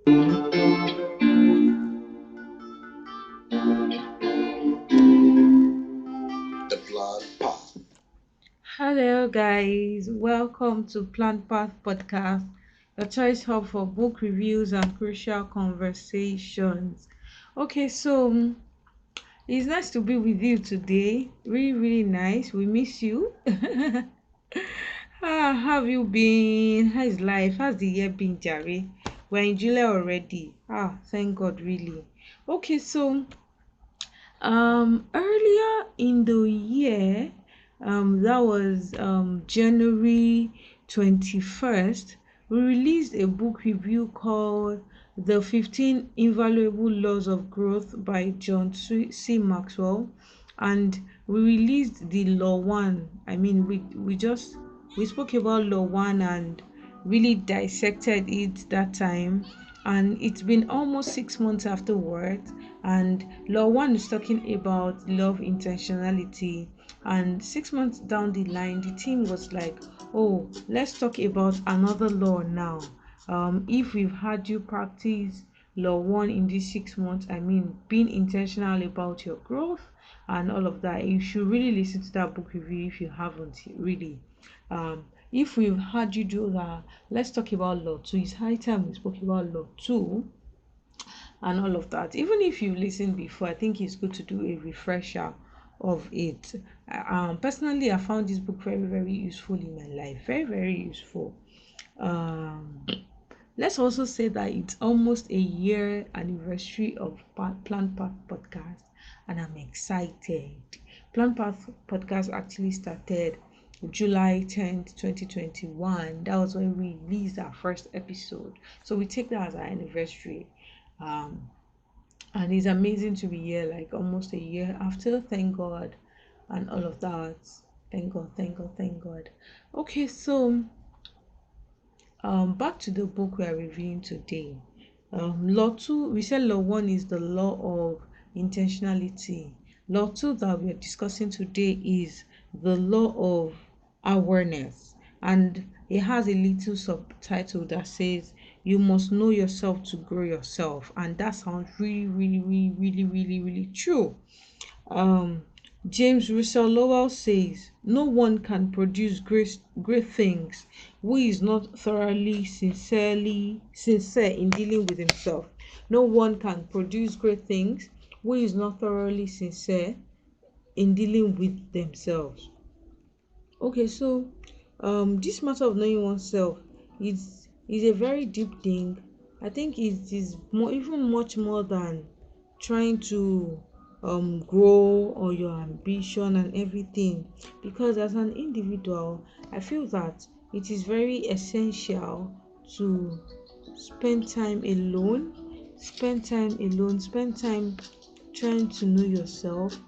The Blood Path. Hello, guys. Welcome to Plant Path Podcast, your choice hub for book reviews and crucial conversations. Okay, it's nice to be with you today. Really, really nice. We miss you. How have you been? How's life? How's the year been, Jerry? We're in July already. Thank God, really. Okay, earlier in the year, that was January 21st, we released a book review called The 15 Invaluable Laws of Growth by John C. Maxwell. And we released the Law 1. I mean, we spoke about Law 1 and really dissected it that time, and it's been almost 6 months afterwards, and law one is talking about love intentionality. And 6 months down the line, the team was like, oh, let's talk about another law now. If we've had you practice law one in these 6 months, I mean being intentional about your growth and all of that, you should really listen to that book review if you haven't really. If we've had you do that, let's talk about law two. It's high time we spoke about law two and all of that. Even if you listened before, I think it's good to do a refresher of it. Personally, I found this book very, very useful in my life. Very, very useful. Um, let's also say that it's almost a year anniversary of Plant Path Podcast, and I'm excited. Plant Path Podcast actually started July 10th, 2021. That was when we released our first episode. So we take that as our anniversary. Um, and it's amazing to be here like almost a year after. Thank God, and all of that. Thank God, thank God, thank God. Okay, back to the book we are reviewing today. Law 2, we said law 1 is the law of intentionality. Law 2 that we are discussing today is the law of awareness. And it has a little subtitle that says, you must know yourself to grow yourself. And that sounds really, really, really, really, really, really true. Um, James Russell Lowell says, no one can produce great things who is not thoroughly, sincere in dealing with himself. No one can produce great things who is not thoroughly sincere in dealing with themselves. Okay, this matter of knowing oneself is a very deep thing. I think it is more, even much more than trying to grow or your ambition and everything. Because as an individual, I feel that it is very essential to spend time alone, spend time trying to know yourself,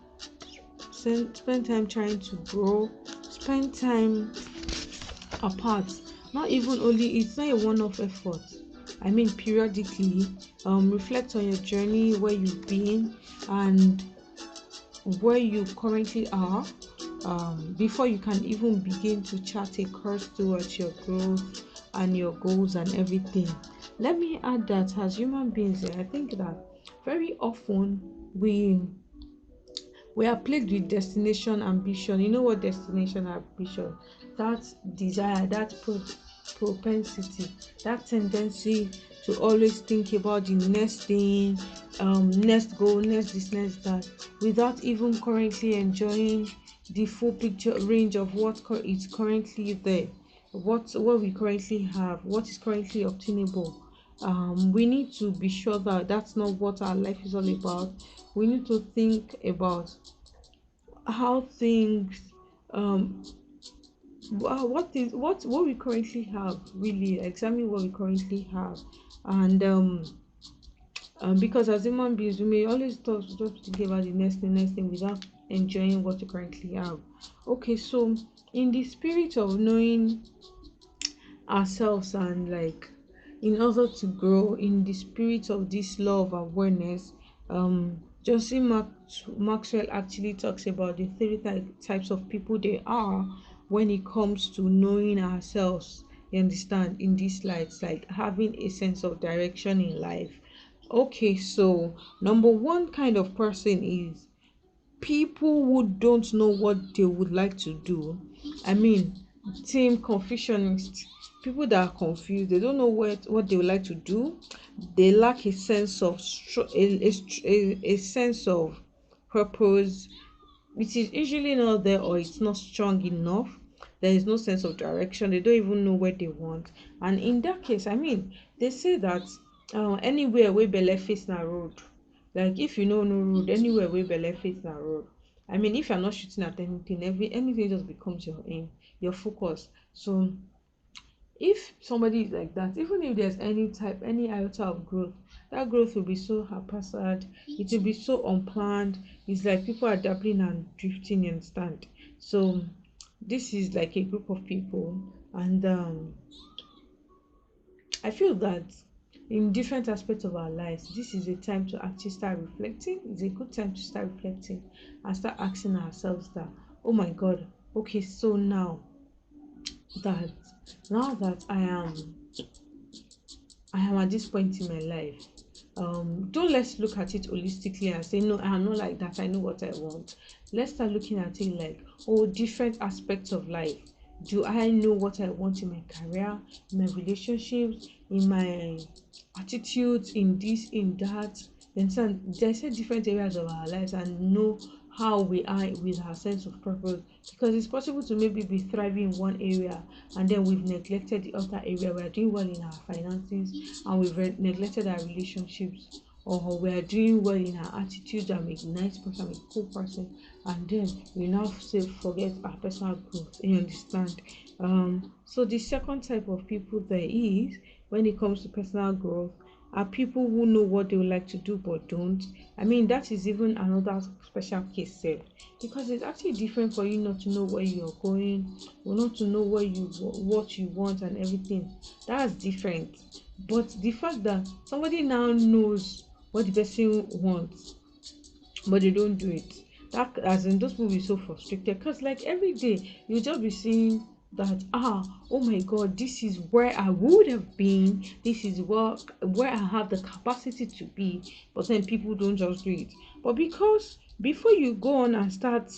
spend time trying to grow, spend time apart. Not even only, it's not a one-off effort. I mean, periodically, reflect on your journey, where you've been, and where you currently are, before you can even begin to chart a course towards your growth and your goals and everything. Let me add that as human beings, I think that very often we are plagued with destination ambition. You know what destination ambition? That desire, that propensity, that tendency to always think about the next thing, next goal, next this, next that, without even currently enjoying the full picture range of what is currently there, what we currently have, what is currently obtainable. We need to be sure that that's not what our life is all about. We need to think about how things, um what we currently have, really examine what we currently have. And because as human beings we may always talk just thinking about the next thing without enjoying what you currently have. Okay, so in the spirit of knowing ourselves, and like in order to grow in the spirit of this law of awareness, Maxwell actually talks about the three types of people there are when it comes to knowing ourselves You understand? In this light, it's like having a sense of direction in life. Okay, so number one kind of person is people who don't know what they would like to do. I mean, team confusionists, people that are confused, they don't know what they would like to do. They lack a sense of a sense of purpose. It is usually not there, or it's not strong enough. There is no sense of direction. They don't even know where they want. And in that case, I mean, they say that anywhere where belle face na road. Like if you know no road, anywhere where belle face na road. I mean, if you're not shooting at anything, anything just becomes your aim, your focus. So if somebody is like that, even if there's any iota of growth, that growth will be so haphazard, it will be so unplanned. It's like people are dabbling and drifting, you understand? So this is like a group of people, and I feel that in different aspects of our lives, this is a time to actually start reflecting. It's a good time to start reflecting and start asking ourselves that, oh my God, okay, so that now that I am at this point in my life. Don't let's look at it holistically and say, no, I'm not like that. I know what I want. Let's start looking at it like, oh, different aspects of life. Do I know what I want in my career, in my relationships, in my attitudes, in this, in that? Then there's different areas of our lives, and know how we are with our sense of purpose, because it's possible to maybe be thriving in one area and then we've neglected the other area. We are doing well in our finances and we've neglected our relationships, or we are doing well in our attitude. I'm a nice person, I'm a cool person, and then we now say forget our personal growth. You understand? So the second type of people there is, when it comes to personal growth, are people who know what they would like to do but don't. I mean, that is even another special case self, because it's actually different for you not to know where you're going, or not to know what you want and everything. That's different. But the fact that somebody now knows what the person wants but they don't do it, that, as in, those people will be so frustrated, because like every day you just be seeing that, oh my God, this is where I would have been, this is where I have the capacity to be, but then people don't just do it. But because before you go on and start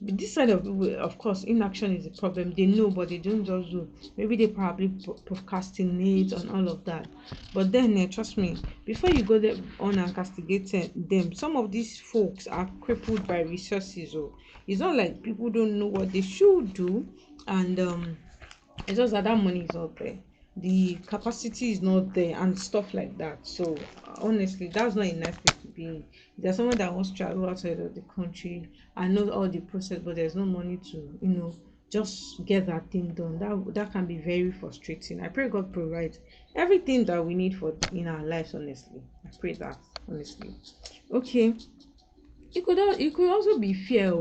this side of people, of course, inaction is a problem. They know but they don't just do. Maybe they probably procrastinate on all of that. But then trust me, before you go there on and castigate them, some of these folks are crippled by resources. It's not like people don't know what they should do, and it's just that money is not there, the capacity is not there, and stuff like that. So honestly, that's not a nice place to be in. There's someone that wants to travel outside of the country and knows all the process, but there's no money to just get that thing done. That can be very frustrating. I pray God provides everything that we need for in our lives. Honestly, I pray that, honestly. Okay, it could also be fear.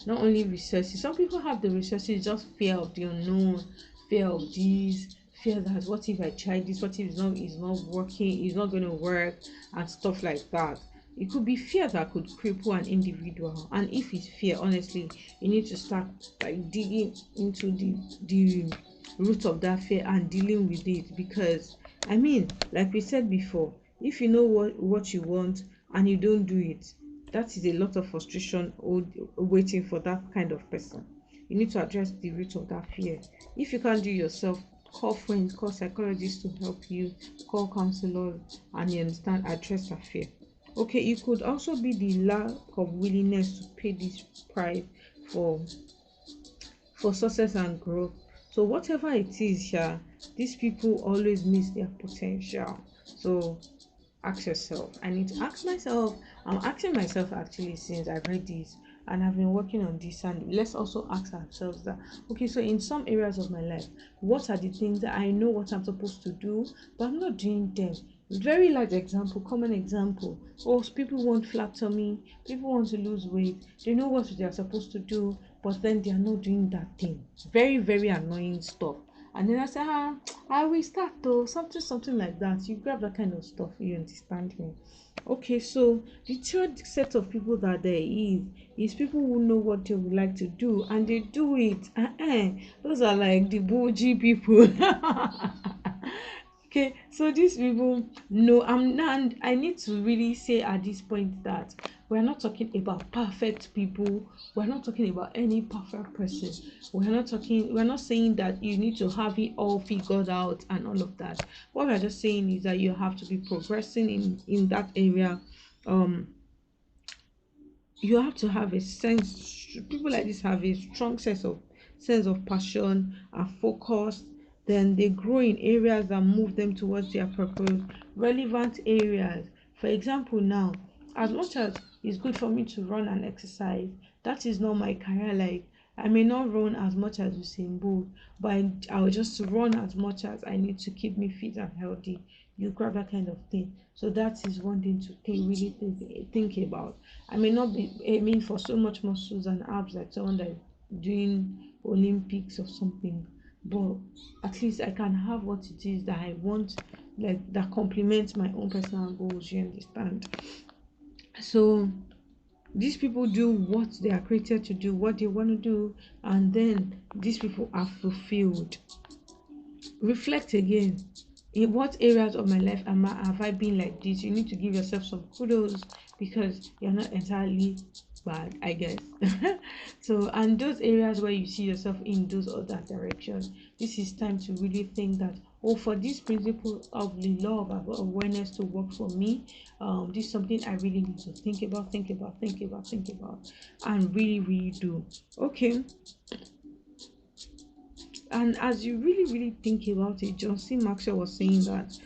Not only resources. Some people have the resources, just fear of the unknown, fear of this, fear that what if I try this, what if it's not working, it's not going to work, and stuff like that. It could be fear that could cripple an individual. And if it's fear, honestly, you need to start like digging into the root of that fear and dealing with it. Because I mean, like we said before, if you know what you want and you don't do it, that is a lot of frustration waiting for that kind of person. You need to address the root of that fear. If you can't do it yourself, call friends, call psychologists to help you, call counselors, and you understand, address that fear. Okay, it could also be the lack of willingness to pay this price for success and growth. So whatever it is, yeah, these people always miss their potential. So ask yourself. I need to ask myself. I'm asking myself actually since I've read this and I've been working on this. And let's also ask ourselves that, okay, so in some areas of my life, what are the things that I know what I'm supposed to do, but I'm not doing them? Very large example, common example. Oh, people want flat tummy, people want to lose weight, they know what they are supposed to do, but then they are not doing that thing. Very, very annoying stuff. And then I say, I will start though, something like that. You grab that kind of stuff, you understand me? Okay, so the third set of people that there is people who know what they would like to do and they do it. Those are like the bougie people. Okay, so these people know. I need to really say at this point that we're not talking about perfect people. We're not talking about any perfect person. We're not saying that you need to have it all figured out and all of that. What we're just saying is that you have to be progressing in that area. um you have to have a sense. People like this have a strong sense of passion and focus. Then they grow in areas that move them towards their purpose, relevant areas. For example, now, as much as it's good for me to run and exercise, that is not my career. Like, I may not run as much as Usain Bolt, but I'll just run as much as I need to keep me fit and healthy. You grab that kind of thing. So that is one thing to really think about. I may not be aiming for so much muscles and abs like someone that is doing Olympics or something, but at least I can have what it is that I want, like that complements my own personal goals. You understand? So these people do what they are created to do, what they want to do, and then these people are fulfilled. Reflect again. In what areas of my life have I been like this? You need to give yourself some kudos because you're not entirely bad, I guess. So, and those areas where you see yourself in those other directions, this is time to really think that, oh, for this principle of the law of awareness to work for me, this is something I really need to think about, and really, really do. Okay. And as you really think about it, John C. Maxwell was saying that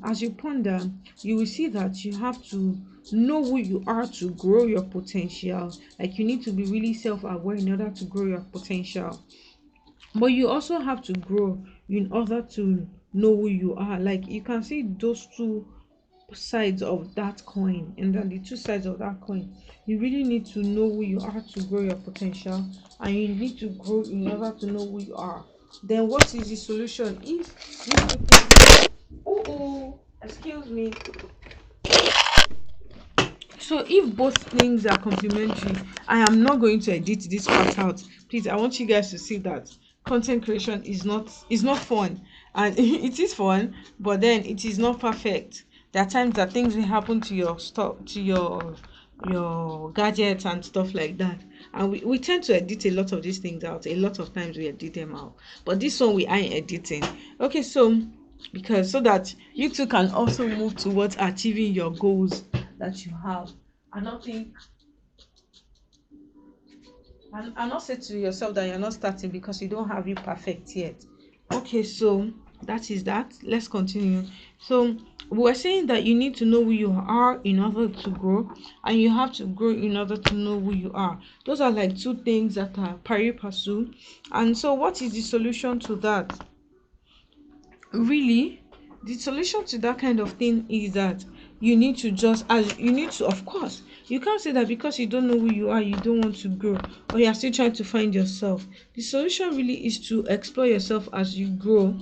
as you ponder, you will see that you have to know who you are to grow your potential. Like, you need to be really self-aware in order to grow your potential. But you also have to grow in order to know who you are. Like, you can see those two sides of that coin, and then the two sides of that coin, you really need to know who you are to grow your potential, and you need to grow in order to know who you are. Then what is the solution if these two things, excuse me, so if both things are complementary, I am not going to edit this part out. Please, I want you guys to see that content creation is not fun, and it is fun, but then it is not perfect. There are times that things will happen to your stuff, to your gadgets and stuff like that, and we tend to edit a lot of these things out. A lot of times we edit them out, but this one we aren't editing. Okay, so because so that you too can also move towards achieving your goals that you have. I don't think, and not say to yourself that you're not starting because you don't have it perfect yet. Okay, so that is that. Let's continue. So we're saying that you need to know who you are in order to grow, and you have to grow in order to know who you are. Those are like two things that are pari passu. And so what is the solution to that? Really, the solution to that kind of thing is that you need to of course, you can't say that because you don't know who you are, you don't want to grow, or you're still trying to find yourself. The solution really is to explore yourself as you grow.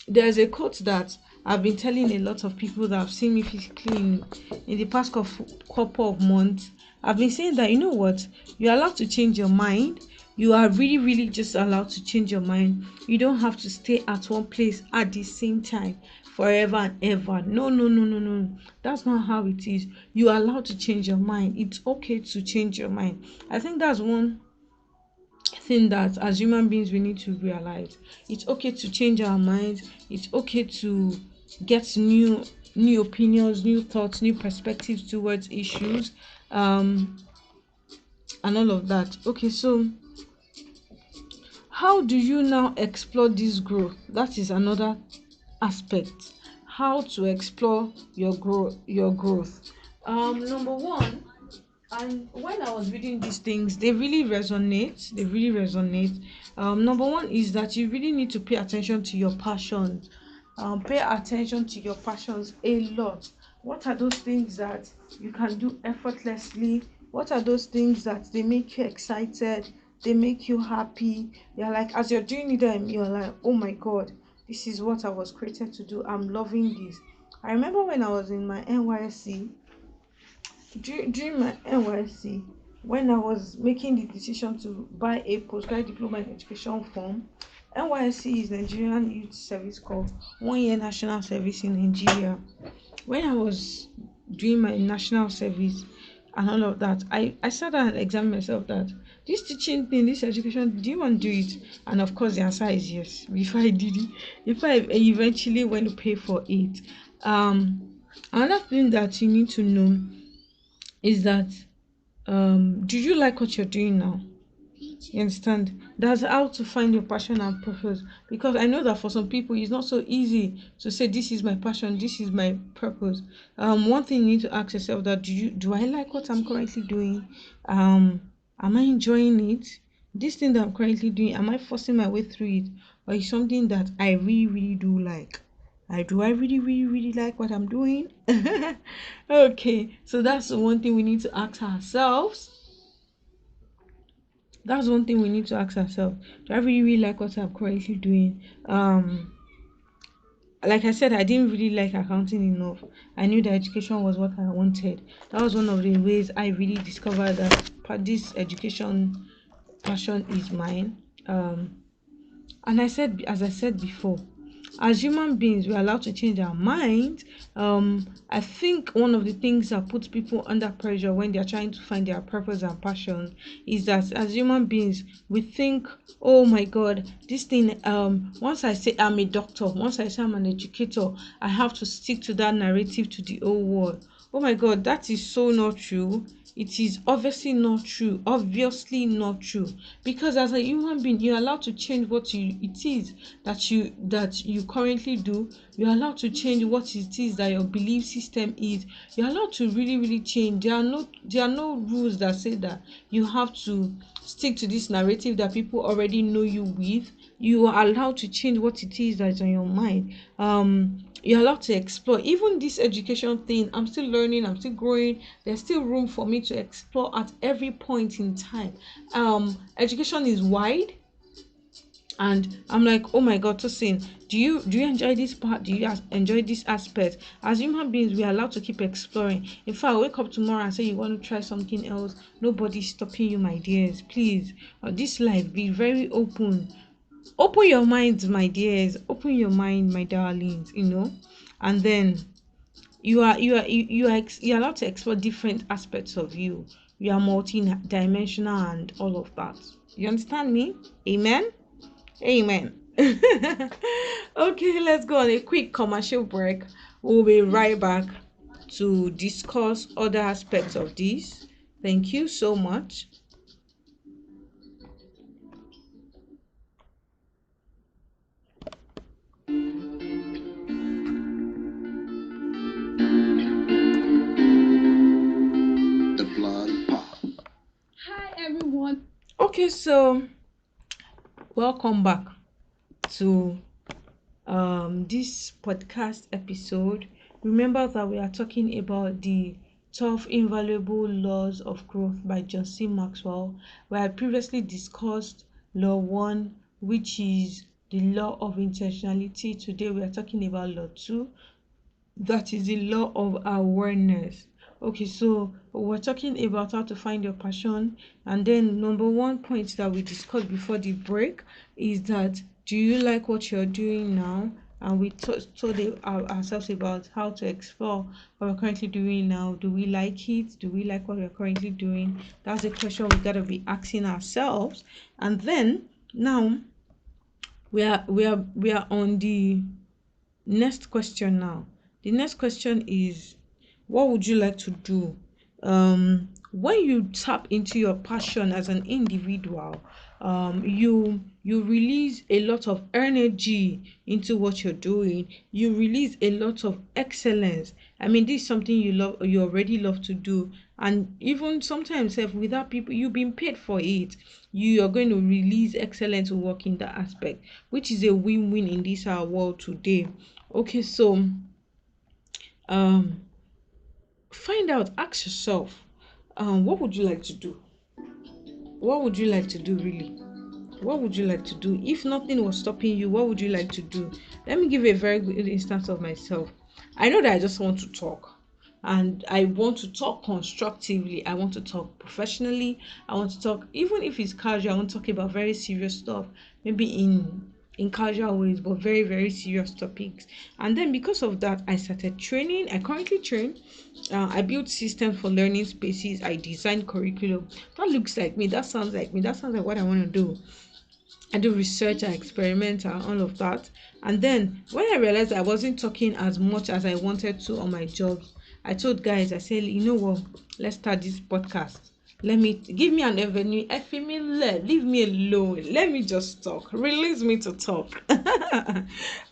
There's a quote that I've been telling a lot of people that have seen me physically in the past couple of months. I've been saying that, you know what, you're allowed to change your mind. You are really just allowed to change your mind. You don't have to stay at one place at the same time forever and ever. No. That's not how it is. You are allowed to change your mind. It's okay to change your mind. I think that's one thing that as human beings we need to realize. It's okay to change our minds. It's okay to get new opinions, new thoughts, new perspectives towards issues, and all of that. Okay, so how do you now explore this growth? That is another aspect. How to explore your growth. Number one, and when I was reading these things, they really resonate. Number one is that you really need to pay attention to your passions. Pay attention to your passions a lot. What are those things that you can do effortlessly? What are those things that they make you excited? they make you happy. You're like, as you're doing them, you're like, oh my god, this is what I was created to do. I'm loving this. I remember when I was in my NYSC, during my NYSC, when I was making the decision to buy a postgraduate diploma in education form. NYSC is Nigerian Youth Service Corps, 1 year national service in Nigeria. When I was doing my national service and all of that, I sat down and examined myself that this teaching thing, this education, do you want to do it? And of course, the answer is yes. Before I did it, if I eventually went to pay for it. Another thing that you need to know is that do you like what you're doing now? You understand? That's how to find your passion and purpose. Because I know that for some people, it's not so easy to say, this is my passion, this is my purpose. One thing you need to ask yourself that do I like what I'm currently doing? Am I enjoying it? This thing that I'm currently doing, am I forcing my way through it? Or is something that I really, really do like? Do I really, really, really like what I'm doing? Okay, so that's the one thing we need to ask ourselves. That's one thing we need to ask ourselves. Do I really, really like what I'm currently doing? Like I said, I didn't really like accounting enough. I knew that education was what I wanted. That was one of the ways I really discovered that this education passion is mine. And as I said before, as human beings, we're allowed to change our minds. I think one of the things that puts people under pressure when they're trying to find their purpose and passion is that as human beings, we think, oh my god, this thing, once I say I'm a doctor, once I say I'm an educator, I have to stick to that narrative to the whole world. Oh my god, that is so not true. It is obviously not true. Obviously not true. Because as a human being, you're allowed to change it is that you currently do. You're allowed to change what it is that your belief system is. You're allowed to really, really change. There are no rules that say that you have to stick to this narrative that people already know you with. You are allowed to change what it is that's on your mind. You're allowed to explore. Even this education thing, I'm still learning, I'm still growing. There's still room for me to explore at every point in time. Education is wide, and I'm like, oh my god, Tosin, do you enjoy this part? Do you enjoy this aspect? As human beings, we are allowed to keep exploring. If I wake up tomorrow and say you want to try something else, nobody's stopping you, my dears. Please, this life, be very open. Open your minds, my dears. Open your mind, my darlings, and then you're allowed to explore different aspects of you. You are multi-dimensional and all of that. You understand me? Amen. Amen. Okay, let's go on a quick commercial break. We'll be right back to discuss other aspects of this. Thank you so much. The blonde pop. Hi everyone. Okay, so welcome back to this podcast episode. Remember that we are talking about the 12 invaluable laws of growth by John C. Maxwell. We had previously discussed law 1, which is the law of intentionality. Today we are talking about law 2, that is the law of awareness. Okay, so we're talking about how to find your passion, and then number one point that we discussed before the break is that do you like what you're doing now? And we told ourselves about how to explore what we're currently doing now. Do we like it? Do we like what we're currently doing? That's a question we gotta be asking ourselves. And then now we are on the next question now. The next question is, what would you like to do? When you tap into your passion as an individual, you release a lot of energy into what you're doing. You release a lot of excellence. I mean, this is something you already love to do, and even sometimes if without people you've been paid for it, you are going to release excellent work in that aspect, which is a win-win in this our world today. Okay, so um find out, ask yourself, what would you like to do? what would you like to do really? What would you like to do? If nothing was stopping you, what would you like to do? Let me give you a very good instance of myself. I know that I just want to talk, and I want to talk constructively. I want to talk professionally. I want to talk, even if it's casual, I want to talk about very serious stuff, maybe in casual ways, but very, very serious topics. And then because of that, I started training. I currently train. I build systems for learning spaces. I design curriculum. That looks like me. That sounds like me. That sounds like what I want to do. I do research, I experiment, and all of that. And then when I realized I wasn't talking as much as I wanted to on my jobs, I told guys, I said, you know what, let's start this podcast. Let me give me an avenue. Leave me alone. Let me just talk. Release me to talk.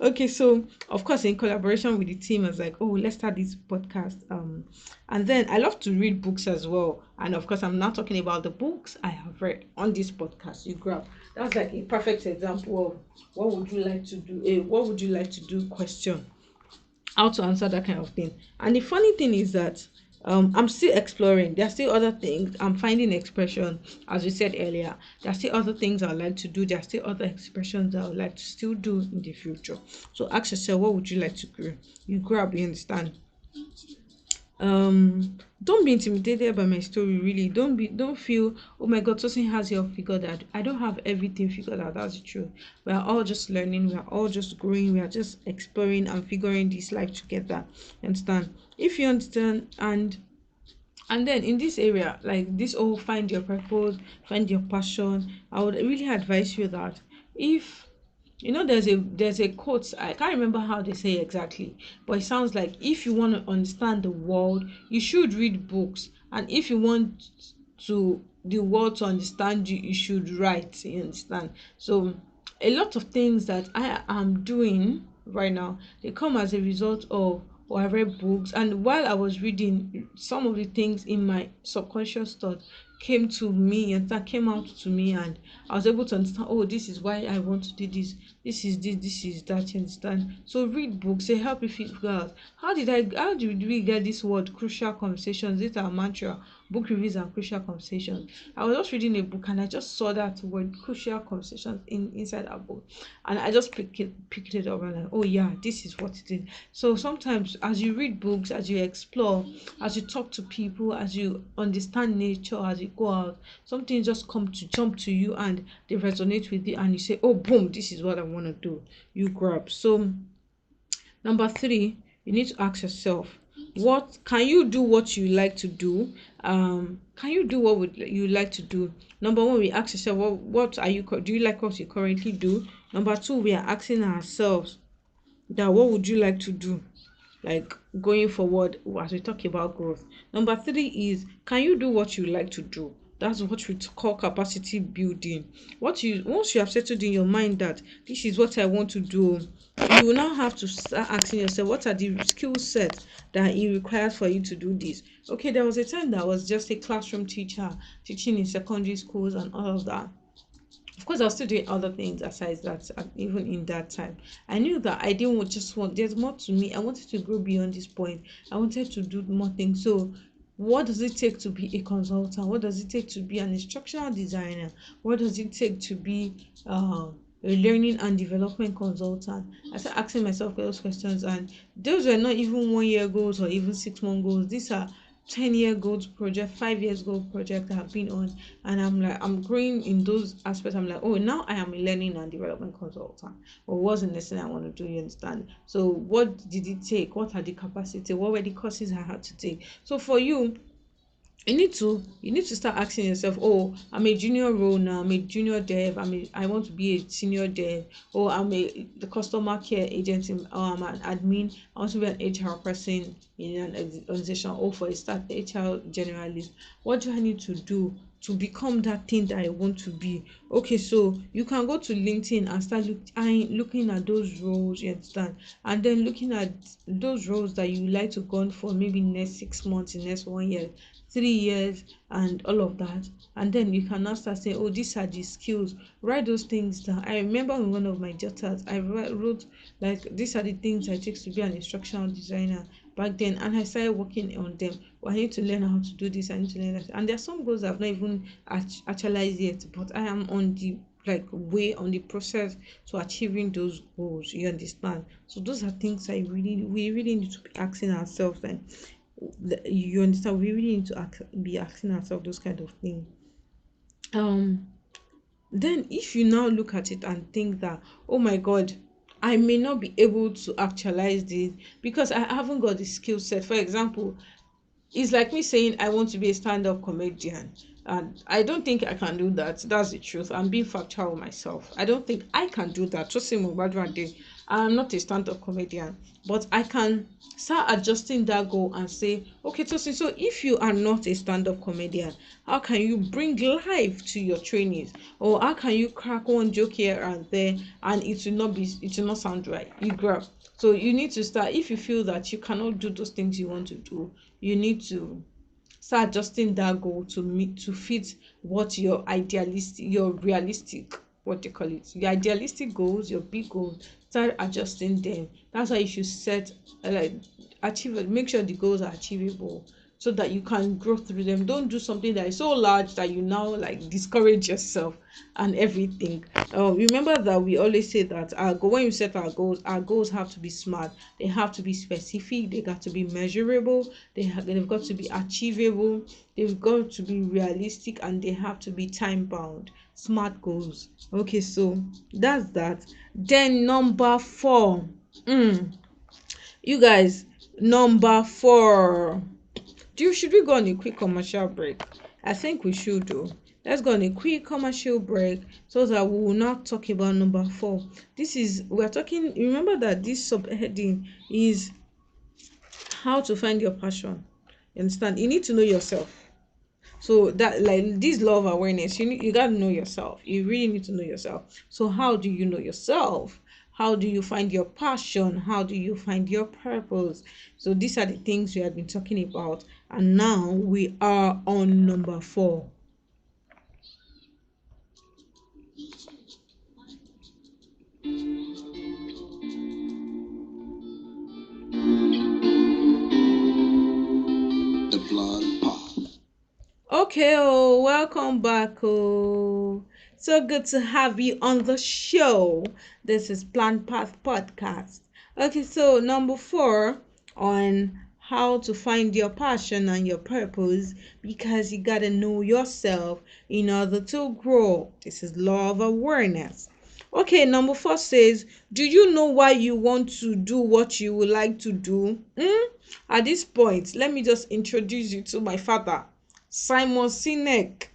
Okay, so of course, in collaboration with the team, I was like, oh, let's start this podcast. And then I love to read books as well. And of course, I'm not talking about the books I have read on this podcast. You grab. That's like a perfect example of what would you like to do? What would you like to do? Question. How to answer that kind of thing. And the funny thing is that I'm still exploring. There are still other things. I'm finding expression, as we said earlier. There are still other things I would like to do. There are still other expressions I would like to still do in the future. So ask yourself, what would you like to grow? You grab, you understand? Don't be intimidated by my story. Really, don't feel, oh my god, Tosin has it all figured out. I don't have everything figured out. That's the truth. We are all just learning, we are all just growing, we are just exploring and figuring this life together. Understand? If you understand, and then in this area, like this, oh, find your purpose, find your passion, I would really advise you that, if there's a quote, I can't remember how they say exactly, but it sounds like, if you want to understand the world, you should read books, and if you want to the world to understand you, you should write. You understand? So a lot of things that I am doing right now, they come as a result of, or I read books, and while I was reading, some of the things in my subconscious thought came to me, and that came out to me, and I was able to understand, oh, this is why I want to do this, this is that. You understand? So read books, they help you figure out, how did we get this word crucial conversations? It's our mantra, book reviews and crucial conversations. I was just reading a book, and I just saw that word crucial conversations inside that book, and I just picked it up, and like, oh yeah, this is what it is. So sometimes as you read books, as you explore, as you talk to people, as you understand nature, as you go out, something just come to jump to you, and they resonate with you, and you say, oh boom, this is what I want to do. You grab. So number three, you need to ask yourself, what can you do? What you like to do? Can you do what would you like to do? Number one, we ask yourself, what are you? Do you like what you currently do? Number two, we are asking ourselves that, what would you like to do, like going forward, as we talk about growth. Number three is, can you do what you like to do? That's what we call capacity building. Once you have settled in your mind that this is what I want to do, you will now have to start asking yourself, what are the skill sets that it requires for you to do this? Okay, there was a time that I was just a classroom teacher, teaching in secondary schools and all of that. Of course, I was still doing other things aside that. Even in that time, I knew that I didn't just want, there's more to me. I wanted to grow beyond this point. I wanted to do more things. So what does it take to be a consultant? What does it take to be an instructional designer? What does it take to be a learning and development consultant? I started asking myself those questions, and those were not even 1 year goals or even 6 month goals. These are 10 year goals project, 5 years goal project that I've been on, and I'm like, I'm growing in those aspects. I'm like, oh, now I am a learning and development consultant. But wasn't necessarily I want to do, you understand? So what did it take? What are the capacity? What were the courses I had to take? So for you, you need to start asking yourself, oh, I'm a junior role now, I'm a junior dev, I want to be a senior dev, or the customer care agent, or I'm an admin, I want to be an HR person in an organization, or for a start HR generalist. What do I need to do to become that thing that I want to be? Okay, so you can go to LinkedIn and start looking at those roles, you understand, and then looking at those roles that you like to go on for, maybe next 6 months, in next 1 year, 3 years, and all of that. And then you can now start saying, oh, these are the skills. Write those things down. I remember in one of my jotters, I wrote, like, these are the things I take to be an instructional designer. back then, and I started working on them. Well, I need to learn how to do this, I need to learn that. And there are some goals I've not even actualized yet, but I am on the like way on the process to achieving those goals. You understand? So those are things we really need to be asking ourselves. And you understand, we really need to be asking ourselves those kind of things. um then if you now look at it and think that, oh my god, I may not be able to actualize this because I haven't got the skill set. For example, it's like me saying I want to be a stand-up comedian, and I don't think I can do that. That's the truth. I'm being factual with myself. I don't think I can do that. Just say I'm not a stand-up comedian, but I can start adjusting that goal and say, okay, so if you are not a stand-up comedian, how can you bring life to your trainees, or how can you crack one joke here and there and it will not sound right? You grab. So you need to start. If you feel that you cannot do those things you want to do, you need to start adjusting that goal to meet to fit what your realistic, what they call it, your idealistic goals, your big goals. Start adjusting them. That's why you should set like achieve make sure the goals are achievable, so that you can grow through them. Don't do something that is so large that you now like discourage yourself and everything. Remember that we always say that when you set our goals have to be smart. They have to be specific. They got to be measurable. They've got to be achievable. They've got to be realistic, and they have to be time bound. Smart goals. Okay, so that's that. Then number 4. You guys, number 4. Should we go on a quick commercial break? I think we should do. Let's go on a quick commercial break so that we will not talk about number 4. We're talking, remember that this subheading is how to find your passion. You understand? You need to know yourself. So that like this love awareness, you got to know yourself. You really need to know yourself. So how do you know yourself? How do you find your passion? How do you find your purpose? So these are the things we have been talking about, and now we are on number 4. The Blonde Path. Okay, welcome back. So good to have you on the show. This is Plant Path Podcast. Okay, so number 4 on how to find your passion and your purpose, because you gotta know yourself in order to grow. This is law of awareness. Okay, number 4 says, do you know why you want to do what you would like to do? At this point, let me just introduce you to my father, Simon Sinek.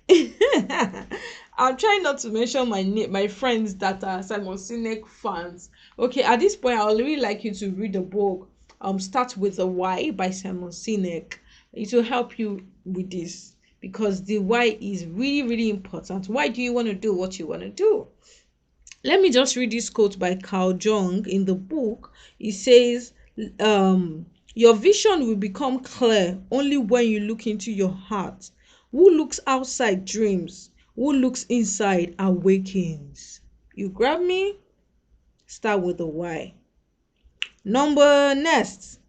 I'm trying not to mention my friends that are Simon Sinek fans. Okay, at this point, I would really like you to read the book. Start with the Why by Simon Sinek. It will help you with this, because the why is really, really important. Why do you want to do what you want to do? Let me just read this quote by Carl Jung in the book. It says, your vision will become clear only when you look into your heart. Who looks outside dreams? Who looks inside awakens. You grab me? Start with the why. Number next.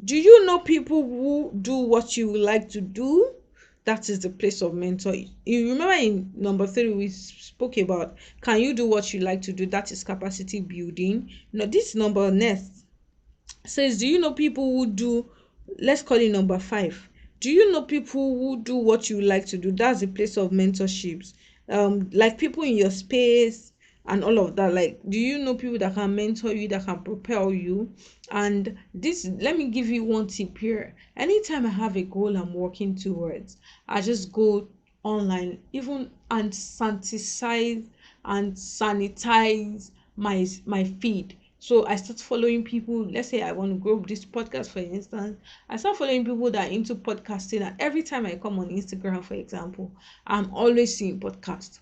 Do you know people who do what you would like to do? That is the place of mentor. You remember in number 3 we spoke about, can you do what you like to do? That is capacity building. Now this number next says, do you know people who do, let's call it number 5. Do you know people who do what you like to do? That's the place of mentorships. Like people in your space and all of that. Like, do you know people that can mentor you, that can propel you? And this, let me give you one tip here. Anytime I have a goal I'm working towards, I just go online, even, and sanitize my feed. So I start following people. Let's say I want to grow this podcast, for instance. I start following people that are into podcasting, and every time I come on Instagram, for example, I'm always seeing podcast.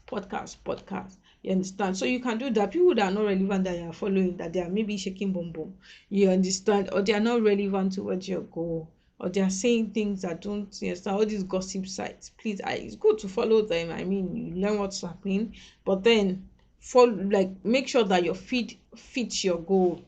You understand? So you can do that. People that are not relevant that you are following, that they are maybe shaking boom boom. You understand? Or they are not relevant towards your goal, or they are saying things that don't, you understand, all these gossip sites. Please, it's good to follow them. I mean, you learn what's happening, but then follow, like make sure that your feed fits your goal.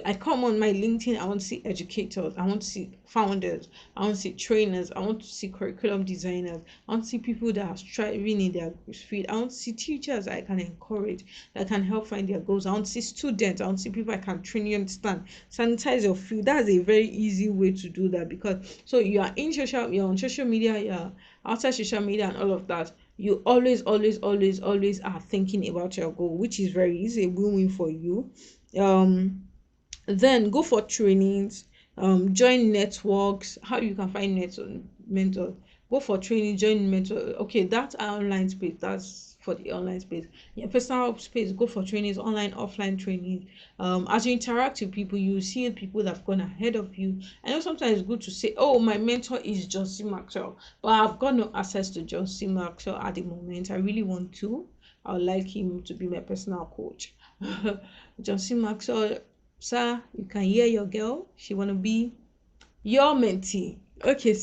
I come on my LinkedIn, I want to see educators, I want to see founders, I want to see trainers, I want to see curriculum designers, I want to see people that are striving in their field, I want to see teachers I can encourage, that can help find their goals, I want to see students, I want to see people I can train. You understand? Sanitize your field. That's a very easy way to do that, because so you're on social media, you're outside social media and all of that, you always are thinking about your goal, which is very easy, a win-win for you. um then go for trainings, join networks. How you can find mentors? Go for training, join mentor. Okay, that's our online space, that's for the online space. Yeah, personal space, go for trainings, online, offline training. As you interact with people, you see people that have gone ahead of you. I know sometimes it's good to say, oh, my mentor is John C. Maxwell, but I've got no access to John C. Maxwell at the moment. I really want to. I would like him to be my personal coach. John C. Maxwell, sir, you can hear your girl. She wanna be your mentee. Okay,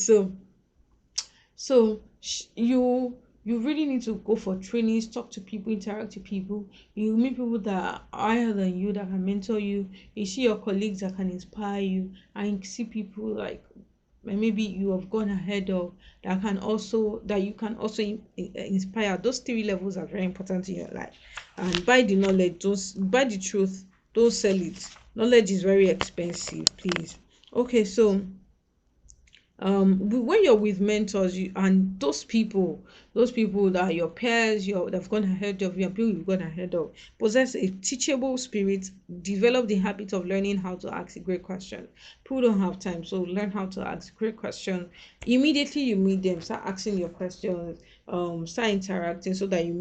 you really need to go for trainings, talk to people, interact with people. You meet people that are higher than you, that can mentor you. You see your colleagues that can inspire you, and you see people like maybe you have gone ahead of, that you can also inspire. Those three levels are very important in your life. And buy the knowledge, don't buy the truth, don't sell it. Knowledge is very expensive, please. Okay, so when you're with mentors, and those people that are your peers, they've gone ahead of you, and people you've gone ahead of, possess a teachable spirit, develop the habit of learning how to ask a great question. People don't have time, so learn how to ask great questions. Immediately you meet them, start asking your questions, start interacting, so that you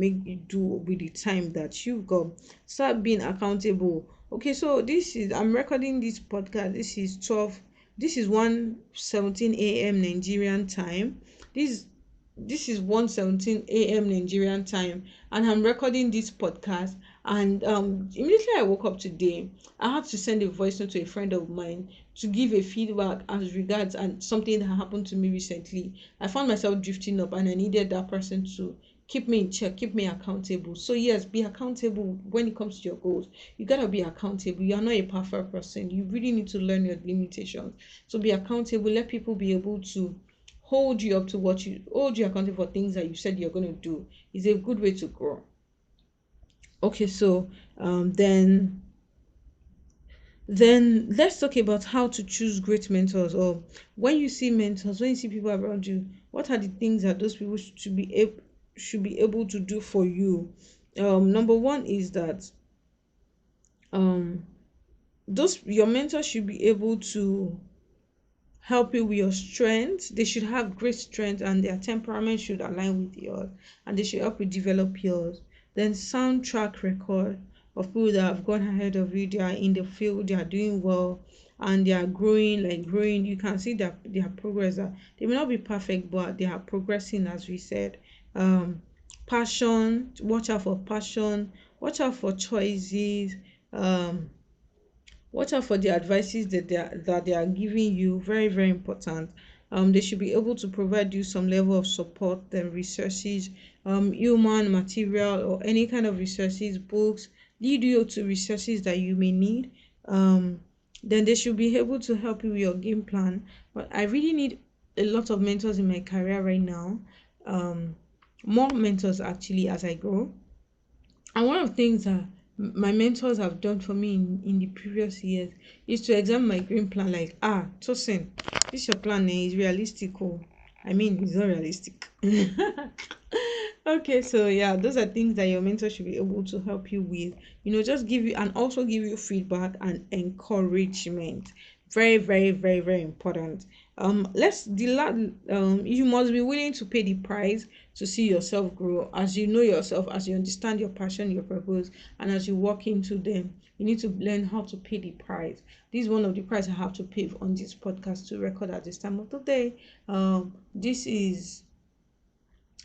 do with the time that you've got. Start being accountable. Okay, so I'm recording this podcast. This is 1:17 a.m. Nigerian time. This this is 1:17 a.m. Nigerian time, and I'm recording this podcast. And immediately I woke up today, I had to send a voice note to a friend of mine to give a feedback as regards and something that happened to me recently. I found myself drifting up, and I needed that person to keep me in check, keep me accountable. So yes, be accountable when it comes to your goals. You gotta be accountable. You are not a perfect person. You really need to learn your limitations. So be accountable. Let people be able to hold you accountable for things that you said you're going to do. Is a good way to grow. Okay, so then let's talk about how to choose great mentors. Or when you see mentors, when you see people around you, what are the things that those people should be able to do for you? Number one is that um those your mentors should be able to help you with your strengths. They should have great strength, and their temperament should align with yours, and they should help you develop yours. Then sound track record of people that have gone ahead of you. They are in the field, they are doing well, and they are growing. You can see that their progress. They may not be perfect, but they are progressing, as we said. Passion, watch out for passion, watch out for choices. um Watch out for the advices that they are giving you. Very, very important. They should be able to provide you some level of support and resources, human material or any kind of resources, books, lead you to resources that you may need. Then they should be able to help you with your game plan. But I really need a lot of mentors in my career right now. More mentors actually as I grow. And one of the things that my mentors have done for me in the previous years is to examine my green plan, like, Tosin, this your plan is realistic. Oh, I mean, it's not realistic. Okay, so yeah, those are things that your mentor should be able to help you with. Just give you, and also give you feedback and encouragement. Very, very, very, very important. You must be willing to pay the price to see yourself grow. As you know yourself, as you understand your passion, your purpose, and as you walk into them, you need to learn how to pay the price. This is one of the price I have to pay on this podcast to record at this time of the day. This is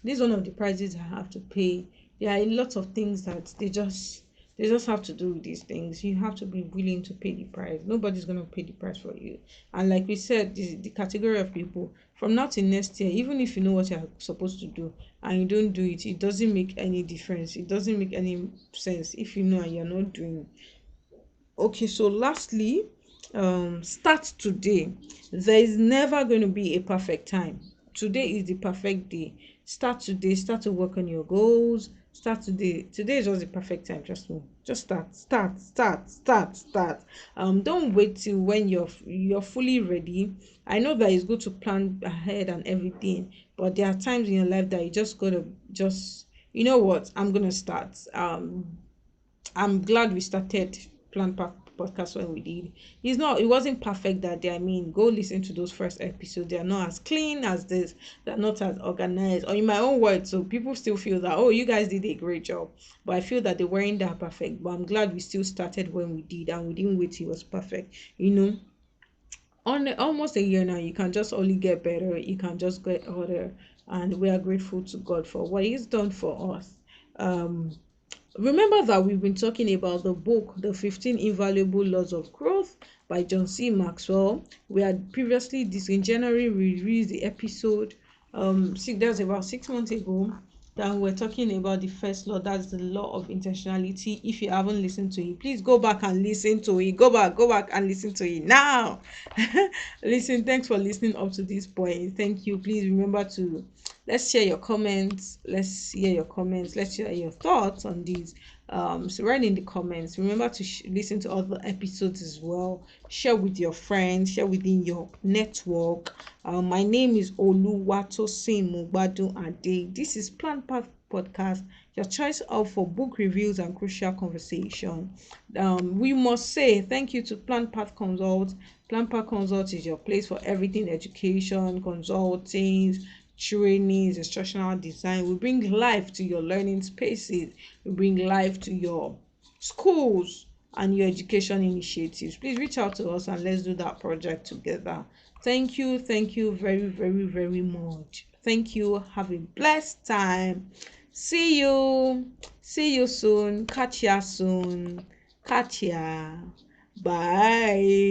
one of the prices I have to pay. There are a lot of things that they just They just have to do these things. You have to be willing to pay the price. Nobody's going to pay the price for you. And like we said, the category of people from now till next year, even if you know what you're supposed to do and you don't do it, it doesn't make any difference. It doesn't make any sense if you know and you're not doing. Okay, so lastly, start today. There is never going to be a perfect time. Today is the perfect day. Start today. Start to work on your goals. Start today. Today is just the perfect time. Just start. Don't wait till when you're fully ready. I know that it's good to plan ahead and everything, but there are times in your life that you just gotta just, you know what, I'm gonna start. I'm glad we started Plan podcast when we did. It wasn't perfect that day. I mean, go listen to those first episodes. They are not as clean as this, they're not as organized, or in my own words, so people still feel that, oh, you guys did a great job. But I feel that they weren't that perfect. But I'm glad we still started when we did and we didn't wait till it was perfect. On almost a year now, you can just only get better, you can just get other, and we are grateful to God for what He's done for us. um Remember that we've been talking about the book, The 15 Invaluable Laws of Growth by John C. Maxwell. We had previously, this in January, we released the episode. That was about 6 months ago. That we're talking about the first law, that's the law of intentionality. If you haven't listened to it, please go back and listen to it. Go back and listen to it now. Listen, thanks for listening up to this point. Thank you. Please remember to let's share your comments. Let's hear your comments. Let's share your thoughts on these. So write in the comments. Remember to listen to other episodes as well. Share with your friends. Share within your network. My name is Oluwatosin Mugbadu Ade. This is Plan Path Podcast, your choice of for book reviews and crucial conversation. We must say thank you to Plan Path Consult. Plan Path Consult is your place for everything education, consulting, trainings, instructional design. We bring life to your learning spaces. We bring life to your schools and your education initiatives. Please reach out to us and let's do that project together. Thank you very, very, very much. Thank you. Have a blessed time. See you soon. Catch ya soon. Catch ya. Bye.